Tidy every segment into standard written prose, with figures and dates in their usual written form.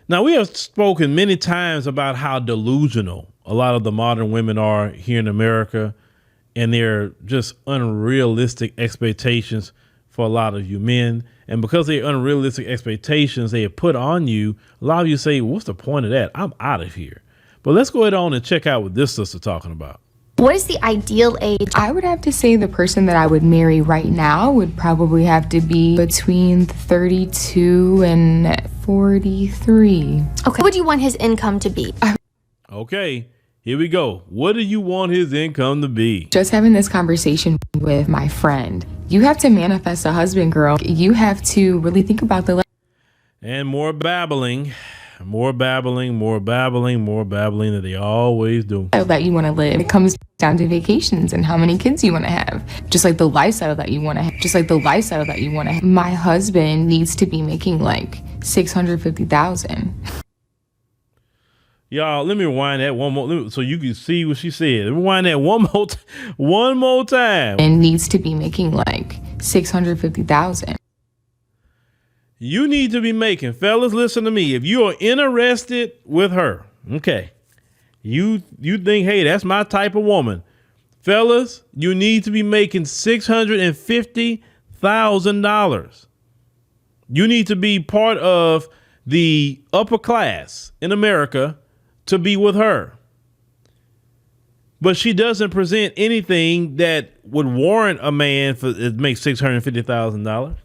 Now, we have spoken many times about how delusional a lot of the modern women are here in America, and they're just unrealistic expectations for a lot of you men. And because they're unrealistic expectations they have put on you, a lot of you say, what's the point of that? I'm out of here. But let's go ahead on and check out what this sister talking about. What is the ideal age? I would have to say the person that I would marry right now would probably have to be between 32 and 43. Okay. What would you want his income to be? Okay, here we go. What do you want his income to be? Just having this conversation with my friend, you have to manifest a husband, girl. You have to really think about the And more babbling that they always do. that you want to live. It comes down to vacations and how many kids you want to have. Just like the lifestyle that you want to have. My husband needs to be making like $650,000. Y'all, let me rewind that one more so you can see what she said. Rewind that one more time. And needs to be making like $650,000. You need to be making, fellas, listen to me. If you are interested with her, okay, you think, hey, that's my type of woman. Fellas, you need to be making $650,000. You need to be part of the upper class in America to be with her. But she doesn't present anything that would warrant a man to make $650,000.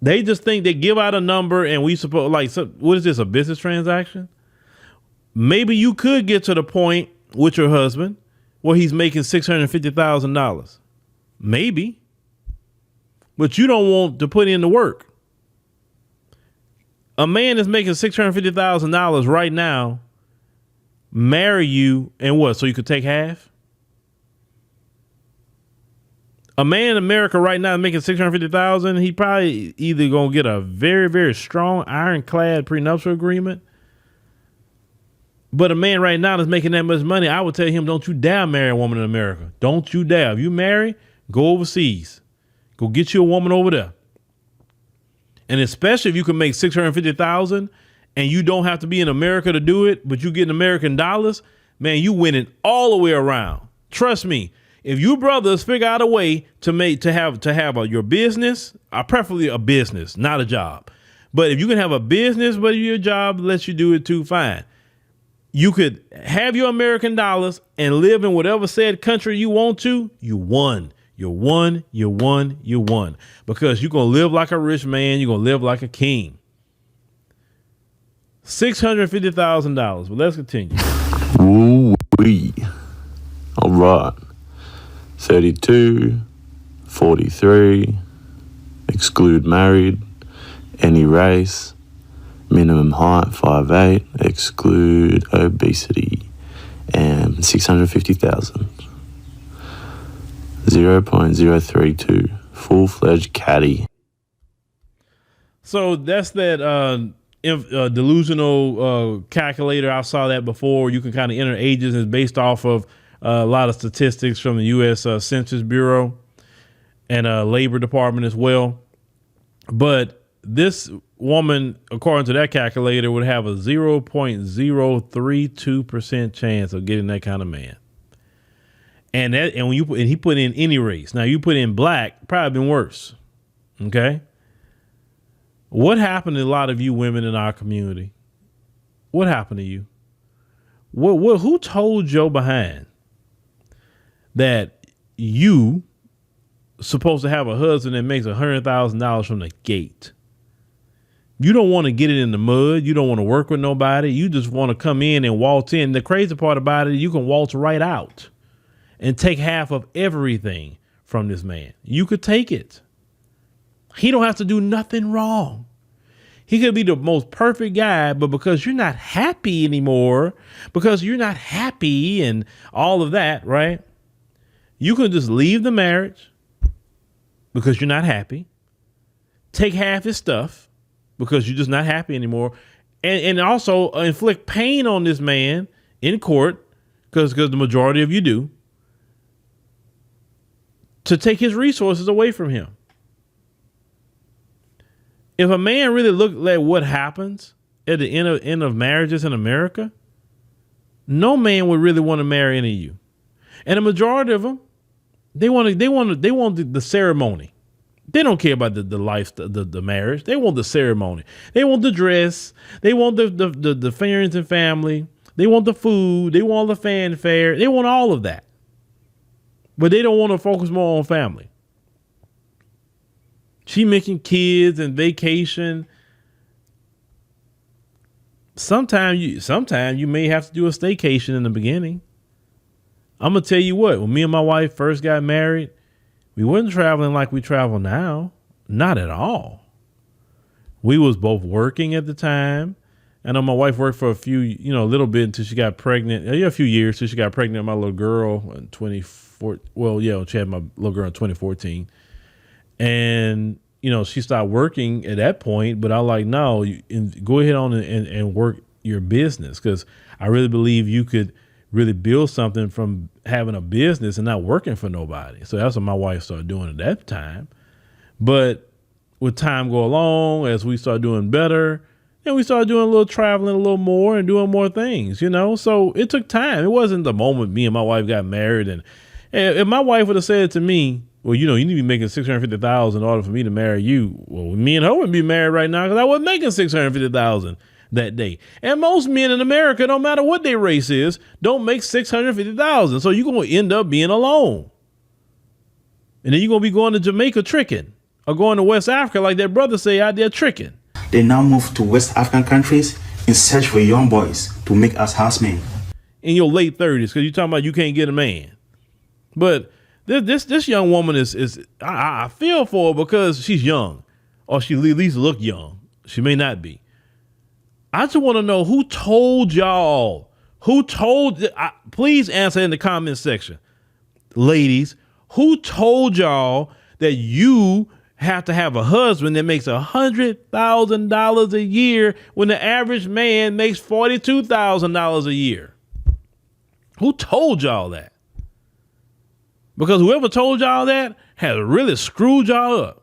They just think they give out a number and we suppose what is this, a business transaction? Maybe you could get to the point with your husband where he's making $650,000. Maybe. But you don't want to put in the work. A man that's making $650,000 right now marry you and what? So you could take half? A man in America right now making $650,000, he probably either gonna get a very, very strong ironclad prenuptial agreement. But a man right now that's making that much money, I would tell him, don't you dare marry a woman in America. Don't you dare. If you marry, go overseas. Go get you a woman over there. And especially if you can make $650,000 and you don't have to be in America to do it, but you get American dollars, man, you winning all the way around. Trust me. If you brothers figure out a way to have your business, preferably a business, not a job. But if you can have a business, but your job lets you do it too, fine. You could have your American dollars and live in whatever said country you want to. You won. You won. Because you're going to live like a rich man. You're going to live like a king. $650,000. But let's continue. Ooh-wee. All right. 32, 43, exclude married, any race, minimum height 5'8", exclude obesity, and 650,000. 0.032, full-fledged caddy. So that's that delusional calculator. I saw that before. You can kind of enter ages, and it's based off of a lot of statistics from the U.S. Census Bureau and Labor Department as well. But this woman, according to that calculator, would have a 0.032% chance of getting that kind of man. And when he put in any race. Now you put in black, probably been worse. Okay. What happened to a lot of you women in our community? What happened to you? Who told Joe behind that you supposed to have a husband that makes $100,000 from the gate? You don't want to get it in the mud. You don't want to work with nobody. You just want to come in and waltz in. The crazy part about it, you can waltz right out and take half of everything from this man. You could take it. He don't have to do nothing wrong. He could be the most perfect guy, but because you're not happy anymore, because you're not happy and all of that, right? You can just leave the marriage because you're not happy. Take half his stuff because you're just not happy anymore. And also inflict pain on this man in court, because the majority of you do, to take his resources away from him. If a man really looked at what happens at the end of marriages in America, no man would really want to marry any of you. And the majority of them, they want the ceremony. They don't care about the life, the marriage. They want the ceremony. They want the dress. They want the friends and family. They want the food. They want the fanfare. They want all of that. But they don't want to focus more on family. She making kids and vacation. Sometimes you may have to do a staycation in the beginning. I'm gonna tell you what. When me and my wife first got married, we weren't traveling like we travel now. Not at all. We was both working at the time. I know my wife worked for a little bit until she got pregnant. A few years till she got pregnant with my little girl in 2014. Well, yeah, she had my little girl in 2014. And, she started working at that point, but I like, no, go ahead on and work your business. Cause I really believe you could really build something from having a business and not working for nobody. So that's what my wife started doing at that time. But with time go along, as we start doing better, then we started doing a little traveling a little more and doing more things, So it took time. It wasn't the moment me and my wife got married. And if my wife would have said to me, well, you need to be making $650,000 in order for me to marry you. Well, me and her wouldn't be married right now because I wasn't making $650,000 that day. And most men in America, no matter what their race is, don't make $650,000. So you're going to end up being alone. And then you're going to be going to Jamaica tricking or going to West Africa like that brother say out there tricking. They now move to West African countries in search for young boys to make us housemen. In your late 30s, because you're talking about you can't get a man. But this young woman I feel for her because she's young, or she at least look young. She may not be. I just want to know who told y'all. Please answer in the comment section, ladies. Who told y'all that you have to have a husband that makes $100,000 a year when the average man makes $42,000 a year? Who told y'all that? Because whoever told y'all that has really screwed y'all up.